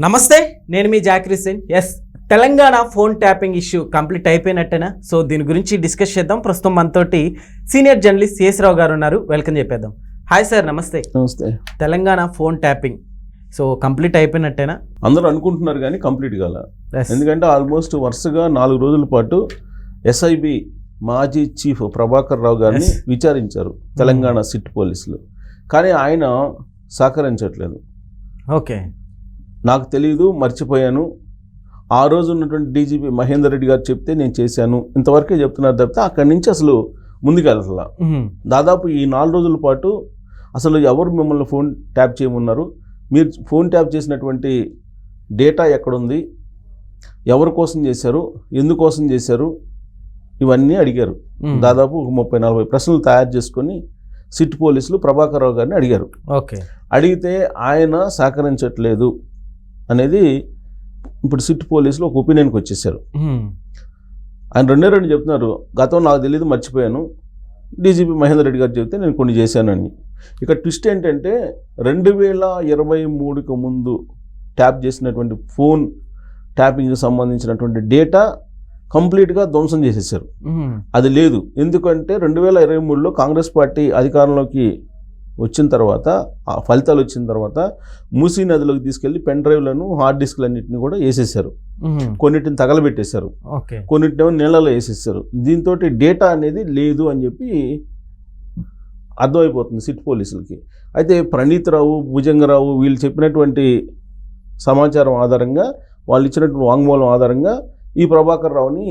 నమస్తే, నేను మీ Zakir Hussain. Telangana phone tapping issue complete అయిపోయినట్టేనా? సో దీని గురించి డిస్కస్ చేద్దాం. ప్రస్తుతం మనతోటి సీనియర్ జర్నలిస్ట్ సిఎస్ రావు గారు ఉన్నారు. వెల్కమ్ చెప్పేద్దాం. హాయ్ సార్, నమస్తే. నమస్తే. Telangana phone tapping so complete అయిపోయినట్టేనా? అందరూ అనుకుంటున్నారు కానీ కంప్లీట్ కాల. ఎందుకంటే ఆల్మోస్ట్ వరుసగా 4 రోజుల పాటు ఎస్ఐబి మాజీ చీఫ్ ప్రభాకర్ రావు గారిని విచారించారు తెలంగాణ సిట్ పోలీసులు. కానీ ఆయన సహకరించట్లేదు. ఓకే, నాకు తెలియదు, మర్చిపోయాను, ఆ రోజు ఉన్నటువంటి డీజీపీ మహేందర్ రెడ్డి గారు చెప్తే నేను చేశాను, ఇంతవరకే చెప్తున్నారు తప్పితే అక్కడి నుంచి అసలు ముందుకెళ్ళాల. దాదాపు ఈ 4 రోజుల పాటు అసలు ఎవరు మిమ్మల్ని ఫోన్ ట్యాప్ చేయమన్నారు, మీరు ఫోన్ ట్యాప్ చేసినటువంటి డేటా ఎక్కడుంది, ఎవరి కోసం చేశారు, ఎందుకోసం చేశారు, ఇవన్నీ అడిగారు. దాదాపు 30-40 ప్రశ్నలు తయారు చేసుకొని సిట్ పోలీసులు ప్రభాకర్ రావు గారిని అడిగారు. ఓకే, అడిగితే ఆయన సహకరించట్లేదు అనేది ఇప్పుడు సిట్ పోలీసులు ఒక ఒపీనియన్కి వచ్చేసారు. ఆయన రెండు చెప్తున్నారు, గతం నాకు తెలియదు, మర్చిపోయాను, డీజీపీ మహేందర్ రెడ్డి గారు చెప్తే నేను కొన్ని చేశానని. ఇక ట్విస్ట్ ఏంటంటే 2023కు ముందు ట్యాప్ చేసినటువంటి ఫోన్ ట్యాపింగ్కి సంబంధించినటువంటి డేటా కంప్లీట్గా ధ్వంసం చేసేసారు. అది లేదు. ఎందుకంటే 2023లో కాంగ్రెస్ పార్టీ అధికారంలోకి వచ్చిన తర్వాత, ఆ ఫలితాలు వచ్చిన తర్వాత మూసీ నదిలోకి తీసుకెళ్లి పెన్ డ్రైవ్లను, హార్డ్ డిస్క్లన్నింటినీ కూడా వేసేసారు. కొన్నిటిని తగలబెట్టేశారు, కొన్నిటినేమో నీళ్ళలో వేసేసారు. దీంతో డేటా అనేది లేదు అని చెప్పి అర్థమైపోతుంది సిట్ పోలీసులకి. అయితే ప్రణీత్ రావు, భుజంగరావు వీళ్ళు చెప్పినటువంటి సమాచారం ఆధారంగా, వాళ్ళు ఇచ్చినటువంటి వాంగ్మూలం ఆధారంగా ఈ ప్రభాకర్ రావుని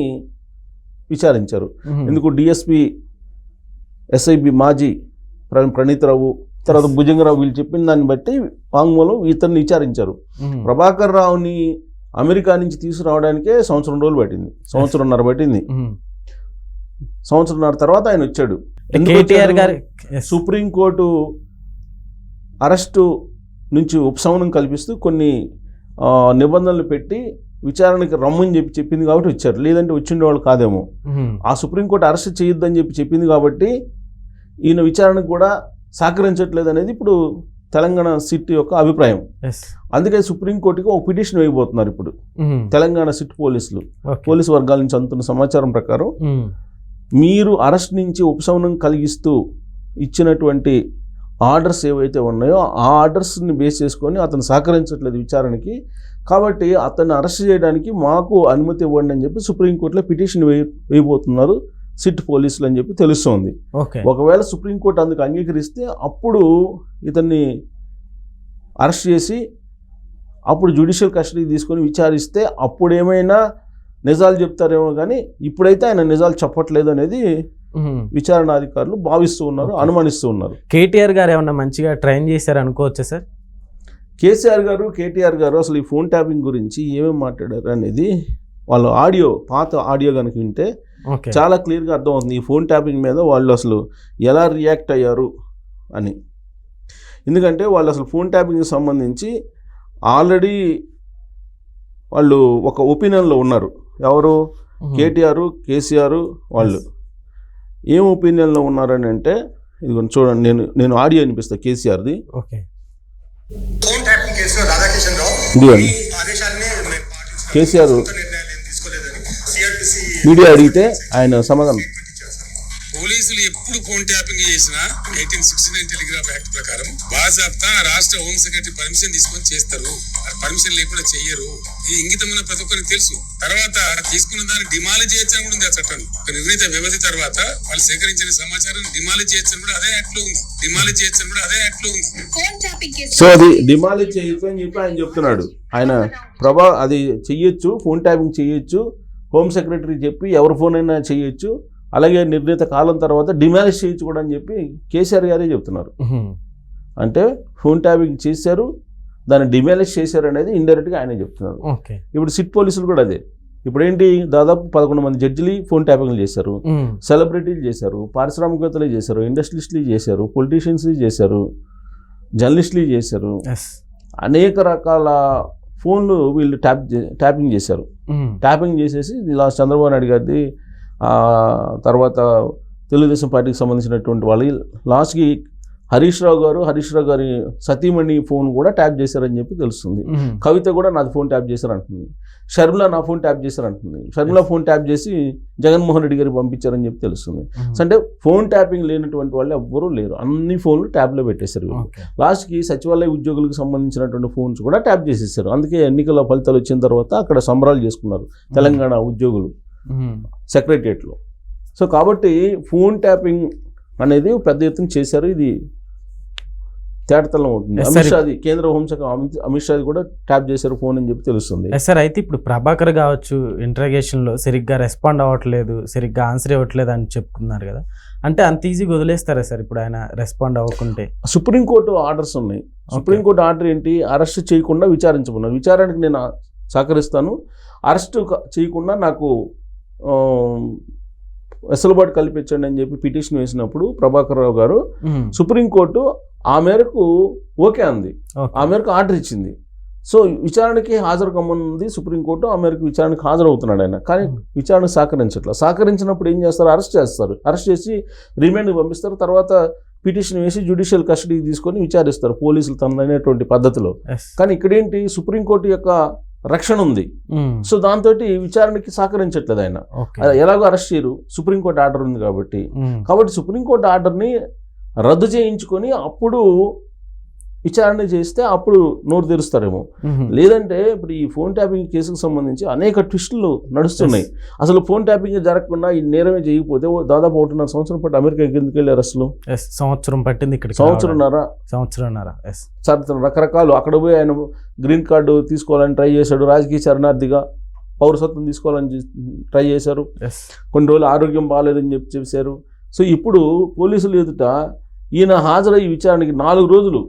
విచారించారు. ఎందుకు డిఎస్పి ఎస్ఐబి మాజీ ప్రణీత్ రావు, తర్వాత భుజంగరావు వీళ్ళు చెప్పిన దాన్ని బట్టి వాంగ్మూలం ఇతన్ని విచారించారు. ప్రభాకర్ రావుని అమెరికా నుంచి తీసుకురావడానికే 1 సంవత్సరం రోజులు పట్టింది, 1.5 సంవత్సరం పట్టింది. 1.5 సంవత్సరం తర్వాత ఆయన వచ్చాడు. సుప్రీంకోర్టు అరెస్టు నుంచి ఉపశమనం కల్పిస్తూ కొన్ని నిబంధనలు పెట్టి విచారణకి రమ్మని చెప్పింది కాబట్టి వచ్చారు. లేదంటే వచ్చిండే కాదేమో. ఆ సుప్రీంకోర్టు అరెస్ట్ చేయొద్దని చెప్పింది కాబట్టి ఈయన విచారణకు కూడా సహకరించట్లేదు అనేది ఇప్పుడు తెలంగాణ సిట్ యొక్క అభిప్రాయం. అందుకే సుప్రీంకోర్టుకి ఒక పిటిషన్ వేయబోతున్నారు ఇప్పుడు తెలంగాణ సిట్ పోలీసులు. పోలీసు వర్గాల నుంచి అందుతున్న సమాచారం ప్రకారం మీరు అరెస్ట్ నుంచి ఉపశమనం కలిగిస్తూ ఇచ్చినటువంటి ఆర్డర్స్ ఏవైతే ఉన్నాయో ఆ ఆర్డర్స్ని బేస్ చేసుకొని అతను సహకరించట్లేదు విచారణకి, కాబట్టి అతన్ని అరెస్ట్ చేయడానికి మాకు అనుమతి ఇవ్వండి అని చెప్పి సుప్రీంకోర్టులో పిటిషన్ వేయబోతున్నారు సిట్ పోలీసులు అని చెప్పి తెలుస్తోంది. ఒకవేళ సుప్రీంకోర్టు అందుకు అంగీకరిస్తే అప్పుడు ఇతన్ని అరెస్ట్ చేసి అప్పుడు జ్యుడిషియల్ కస్టడీ తీసుకొని విచారిస్తే అప్పుడు ఏమైనా నిజాలు చెప్తారేమో, కానీ ఇప్పుడైతే ఆయన నిజాలు చెప్పట్లేదు అనేది విచారణాధికారులు భావిస్తూ ఉన్నారు, అనుమానిస్తూ ఉన్నారు. కేటీఆర్ గారు ఏమన్నా మంచిగా ట్రైన్ చేశారు అనుకోవచ్చా సార్? కేటీఆర్ గారు అసలు ఈ ఫోన్ ట్యాపింగ్ గురించి ఏమేమి మాట్లాడారు అనేది వాళ్ళ పాత ఆడియో కనుక వింటే చాలా క్లియర్గా అర్థమవుతుంది ఈ ఫోన్ ట్యాపింగ్ మీద వాళ్ళు అసలు ఎలా రియాక్ట్ అయ్యారు అని. ఎందుకంటే వాళ్ళు అసలు ఫోన్ ట్యాపింగ్కి సంబంధించి ఆల్రెడీ వాళ్ళు ఒక ఒపీనియన్లో ఉన్నారు. ఎవరు? కేసీఆర్ వాళ్ళు ఏం ఒపీనియన్లో ఉన్నారని అంటే, ఇది చూడండి, నేను ఆడియో వినిపిస్తా కేసీఆర్ది. కేసీఆర్ మీడియా అడిగితే ఆయన సమాధానం, పోలీసులు ఎప్పుడు ఫోన్ ట్యాపింగ్ చేసినా 1869 టెలిగ్రాఫ్ యాక్ట్ ప్రకారం బాజాబ్తా రాష్ట్ర హోమ్ సెక్రటరీ పర్మిషన్ తీసుకొని చేస్తారు. పర్మిషన్ లేకుండా చెయ్యరు. ఇది ఇంగితమైన ప్రతి ఒక్కరికి తెలుసు. తర్వాత తీసుకున్న దాన్ని డిమాలిజ్ చేయొచ్చు అని కూడా ఉంది ఆ చట్టం. ఒక నిర్ణీత వ్యవధి తర్వాత వాళ్ళు సేకరించిన సమాచారం డిమాలిజ్ చేయొచ్చు కూడా అదే యాక్ట్ లో ఉంది. సో అది డిమాలిజ్ చేయొచ్చు అని చెప్పి ఆయన చెప్తున్నాడు. ఆయన అది చెయ్యొచ్చు, ఫోన్ ట్యాపింగ్ చెయ్యొచ్చు, హోమ్ సెక్రటరీ చెప్పి ఎవరి ఫోన్ అయినా చెయ్యొచ్చు, అలాగే నిర్ణీత కాలం తర్వాత డిమాలిష్ చేయొచ్చు కూడా అని చెప్పి కేసీఆర్ గారే చెప్తున్నారు. అంటే ఫోన్ ట్యాపింగ్ చేశారు, దాన్ని డిమాలిష్ చేశారు అనేది ఇండైరెక్ట్గా ఆయనే చెప్తున్నారు. ఇప్పుడు సిట్ పోలీసులు కూడా అదే. ఇప్పుడు ఏంటి, దాదాపు 11 మంది జడ్జిలు ఫోన్ ట్యాపింగ్లు చేశారు, సెలబ్రిటీలు చేశారు, పారిశ్రామికవేత్తలు చేశారు, ఇండస్ట్రియలిస్టులు చేశారు, పొలిటీషియన్స్ చేశారు, జర్నలిస్టులు చేశారు, అనేక రకాల ఫోన్లు వీళ్ళు ట్యాపింగ్ చేశారు. ట్యాపింగ్ చేసేసి లాస్ట్ చంద్రబాబు నాయుడు గారిది, తర్వాత తెలుగుదేశం పార్టీకి సంబంధించినటువంటి వాళ్ళు లాస్ట్కి హరీష్ రావు గారి సతీమణి ఫోన్ కూడా ట్యాప్ చేశారని చెప్పి తెలుస్తుంది. కవిత కూడా నాది ఫోన్ ట్యాప్ చేశారంటుంది. షర్మిల నా ఫోన్ ట్యాప్ చేశారంటుంది. షర్మిల ఫోన్ ట్యాప్ చేసి జగన్మోహన్ రెడ్డి గారికి పంపించారని చెప్పి తెలుస్తుంది. అంటే ఫోన్ ట్యాపింగ్ లేనటువంటి వాళ్ళు ఎవ్వరూ లేరు. అన్ని ఫోన్లు ట్యాబ్లో పెట్టేశారు. లాస్ట్కి సచివాలయ ఉద్యోగులకు సంబంధించినటువంటి ఫోన్స్ కూడా ట్యాప్ చేసేసారు. అందుకే ఎన్నికల ఫలితాలు వచ్చిన తర్వాత అక్కడ సంబరాలు చేసుకున్నారు తెలంగాణ ఉద్యోగులు సెక్రటరియట్లో. సో కాబట్టి ఫోన్ ట్యాపింగ్ అనేది పెద్ద ఎత్తున చేశారు. ఇది తేటతలం అవుతుంది. అమిత్ షాది కేంద్ర హోంశాఖ అమిత్ షాది కూడా ట్యాప్ చేశారు ఫోన్ అని చెప్పి తెలుస్తుంది. సార్ అయితే ఇప్పుడు ప్రభాకర్ కావచ్చు ఇంట్రాగేషన్లో సరిగ్గా రెస్పాండ్ అవ్వట్లేదు, సరిగ్గా ఆన్సర్ ఇవ్వట్లేదు అని చెప్పుకున్నారు కదా, అంటే అంత ఈజీగా వదిలేస్తారా సార్ ఇప్పుడు ఆయన రెస్పాండ్ అవ్వకుంటే? సుప్రీంకోర్టు ఆర్డర్స్ ఉన్నాయి. సుప్రీంకోర్టు ఆర్డర్ ఏంటి? అరెస్ట్ చేయకుండా విచారించమన్నారు. విచారణకు నేను సహకరిస్తాను, అరెస్ట్ చేయకుండా నాకు వెసులుబాటు కల్పించండి అని చెప్పి పిటిషన్ వేసినప్పుడు ప్రభాకర్ రావు గారు సుప్రీంకోర్టు ఆ మేరకు ఓకే అంది. ఆ మేరకు ఆర్డర్ ఇచ్చింది. సో విచారణకి హాజరు కమ్మనుంది సుప్రీంకోర్టు. ఆ మేరకు విచారణకు హాజరవుతున్నాడు ఆయన. కానీ విచారణ సహకరించినప్పుడు ఏం చేస్తారు? అరెస్ట్ చేస్తారు. అరెస్ట్ చేసి రిమాండ్కి పంపిస్తారు. తర్వాత పిటిషన్ వేసి జ్యుడిషియల్ కస్టడీకి తీసుకొని విచారిస్తారు పోలీసులు తనదైనటువంటి పద్ధతిలో. కానీ ఇక్కడేంటి? సుప్రీంకోర్టు యొక్క రక్షణ ఉంది. సో దాంతో విచారణకి సహకరించట్లేదు ఆయన. ఎలాగో అరెస్ట్ చేయరు, సుప్రీంకోర్టు ఆర్డర్ ఉంది కాబట్టి. సుప్రీంకోర్టు ఆర్డర్ని రద్దు చేయించుకొని అప్పుడు విచారణ చేస్తే అప్పుడు నోరు తెరుస్తారేమో. లేదంటే ఇప్పుడు ఈ ఫోన్ ట్యాపింగ్ కేసుకు సంబంధించి అనేక ట్విస్టులు నడుస్తున్నాయి. అసలు ఫోన్ ట్యాపింగ్ జరగకుండా ఈ నేరమే చేయకపోతే దాదాపు 1.5 సంవత్సరం పాటు అమెరికాకి ఎందుకు వెళ్ళారు? అసలు సంవత్సరం పట్టింది. ఇక్కడ సంవత్సరంన్నర. సార్ రకరకాలు అక్కడ పోయి ఆయన గ్రీన్ కార్డు తీసుకోవాలని ట్రై చేశాడు. రాజకీయ శరణార్థిగా పౌరసత్వం తీసుకోవాలని ట్రై చేశారు. కొన్ని రోజులు ఆరోగ్యం బాగాలేదని చెప్పేశారు. సో ఇప్పుడు పోలీసులు ఎదుట ఈయన హాజరయ్యి విచారణకి 4 రోజులు,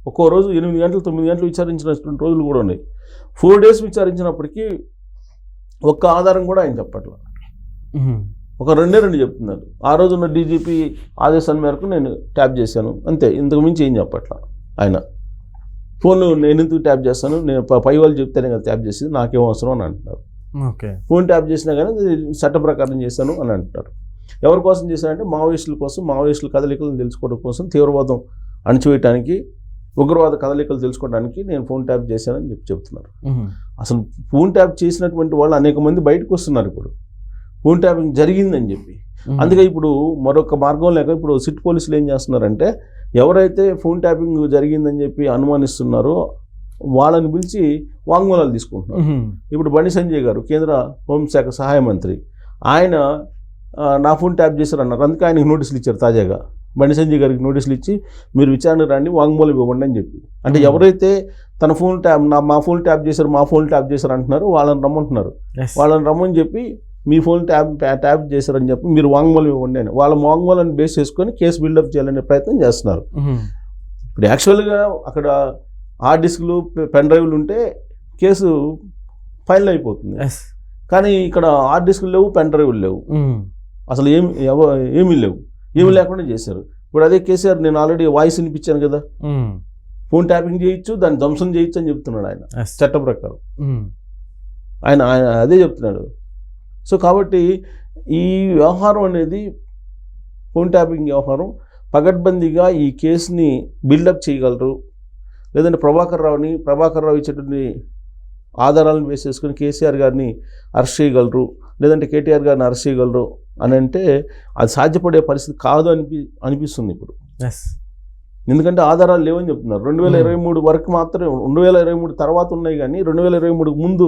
ఒక్కో రోజు 8 గంటలు 9 గంటలు విచారించినటువంటి రోజులు కూడా ఉన్నాయి. 4 days విచారించినప్పటికీ ఒక్క ఆధారం కూడా ఆయన చెప్పట్లేదు. ఒక 2 చెప్తున్నారు. ఆ రోజున్న డీజీపీ ఆదేశాల మేరకు నేను ట్యాప్ చేశాను అంతే, ఇంతకు మించి ఏం చెప్పట్లా ఆయన. ఫోన్ నేను ఎందుకు ట్యాప్ చేస్తాను, నేను పై వాళ్ళు చెప్తేనే కదా ట్యాప్ చేసేది, నాకేం అవసరం అని అంటున్నారు. ఫోన్ ట్యాప్ చేసినా కానీ చట్ట ప్రకారం చేశాను అని అంటున్నారు. ఎవరి కోసం చేశారంటే మావోయిస్టుల కోసం, మావోయిస్టుల కదలికలను తెలుసుకోవడం కోసం, తీవ్రవాదం అణచివేయటానికి, ఉగ్రవాద కదలికలు తెలుసుకోవడానికి నేను ఫోన్ ట్యాప్ చేశానని చెప్తున్నారు. అసలు ఫోన్ ట్యాప్ చేసినటువంటి వాళ్ళు అనేక మంది బయటకు వస్తున్నారు ఇప్పుడు ఫోన్ ట్యాపింగ్ జరిగిందని చెప్పి. అందుకే ఇప్పుడు మరొక మార్గం లేక ఇప్పుడు సిట్ పోలీసులు ఏం చేస్తున్నారంటే ఎవరైతే ఫోన్ ట్యాపింగ్ జరిగిందని చెప్పి అనుమానిస్తున్నారో వాళ్ళని పిలిచి వాంగ్మూలాలు తీసుకుంటున్నారు. ఇప్పుడు బండి సంజయ్ గారు కేంద్ర హోంశాఖ సహాయ మంత్రి, ఆయన నా ఫోన్ ట్యాప్ చేశారన్నారు. అందుకే ఆయనకి నోటీసులు ఇచ్చారు. తాజాగా బండి సంజయ్ గారికి నోటీసులు ఇచ్చి మీరు విచారణ రండి, వాంగ్మూలం ఇవ్వండి అని చెప్పి. అంటే ఎవరైతే తన ఫోన్ ట్యాప్ మా ఫోన్ ట్యాప్ చేశారు, మా ఫోన్ ట్యాప్ చేశారు అంటున్నారు, వాళ్ళని రమ్మంటున్నారు. వాళ్ళని రమ్మని చెప్పి మీ ఫోన్ ట్యాప్ చేశారని చెప్పి మీరు వాంగ్మూలం ఇవ్వండి అని వాళ్ళ వాంగ్మూలాన్ని బేస్ చేసుకొని కేసు బిల్డప్ చేయాలనే ప్రయత్నం చేస్తున్నారు. ఇప్పుడు యాక్చువల్గా అక్కడ హార్డ్ డిస్క్లు, పెన్ డ్రైవ్లు ఉంటే కేసు ఫైనల్ అయిపోతుంది. కానీ ఇక్కడ హార్డ్ డిస్క్లు లేవు, పెన్ డ్రైవ్లు లేవు, అసలు ఏమీ లేవు. ఏమి లేకుండా చేశారు. ఇప్పుడు అదే కేసీఆర్ నేను ఆల్రెడీ వాయిస్ వినిపించాను కదా, ఫోన్ ట్యాపింగ్ చేయొచ్చు, దాన్ని ధ్వంసం చేయొచ్చు అని చెప్తున్నాడు ఆయన చట్ట ప్రకారం. ఆయన అదే చెప్తున్నాడు. సో కాబట్టి ఈ వ్యవహారం అనేది ఫోన్ ట్యాపింగ్ వ్యవహారం పగడ్బందీగా ఈ కేసుని బిల్డప్ చేయగలరు. లేదంటే ప్రభాకర్ రావు ఇచ్చేటువంటి ఆధారాలను బేస్ చేసుకుని కేసీఆర్ గారిని అరెస్ట్ చేయగలరు, లేదంటే కేటీఆర్ గారిని అరెస్ట్ చేయగలరు అని అంటే అది సాధ్యపడే పరిస్థితి కాదు అనిపిస్తుంది ఇప్పుడు. ఎందుకంటే ఆధారాలు లేవని చెప్తున్నారు. 2023 వరకు మాత్రమే, 2023 తర్వాత ఉన్నాయి కానీ 2023 ముందు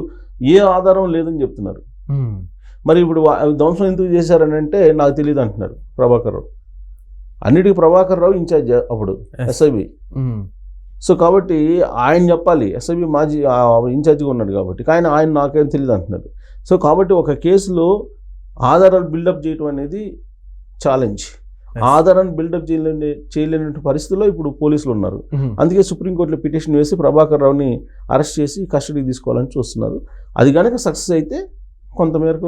ఏ ఆధారం లేదని చెప్తున్నారు. మరి ఇప్పుడు ధ్వంసం ఎందుకు చేశారని అంటే నాకు తెలియదు అంటున్నారు ప్రభాకర్ రావు. అన్నిటికీ ప్రభాకర్ రావు ఇన్ఛార్జ్ అప్పుడు ఎస్ఐబి. సో కాబట్టి ఆయన చెప్పాలి, ఎస్ఐబి మాజీ ఇన్ఛార్జిగా ఉన్నాడు కాబట్టి. కానీ ఆయన నాకేం తెలియదు అంటున్నాడు. సో కాబట్టి ఒక కేసులో ఆధారాలు బిల్డప్ చేయడం అనేది ఛాలెంజ్. ఆధారాన్ని బిల్డప్ చేయలేని పరిస్థితుల్లో ఇప్పుడు పోలీసులు ఉన్నారు. అందుకే సుప్రీంకోర్టులో పిటిషన్ వేసి ప్రభాకర్ రావుని అరెస్ట్ చేసి కస్టడీకి తీసుకోవాలని చూస్తున్నారు. అది కనుక సక్సెస్ అయితే కొంతమేరకు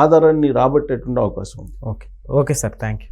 ఆధారాన్ని రాబట్టేటువంటి అవకాశం ఉంది. Okay sir, thank you.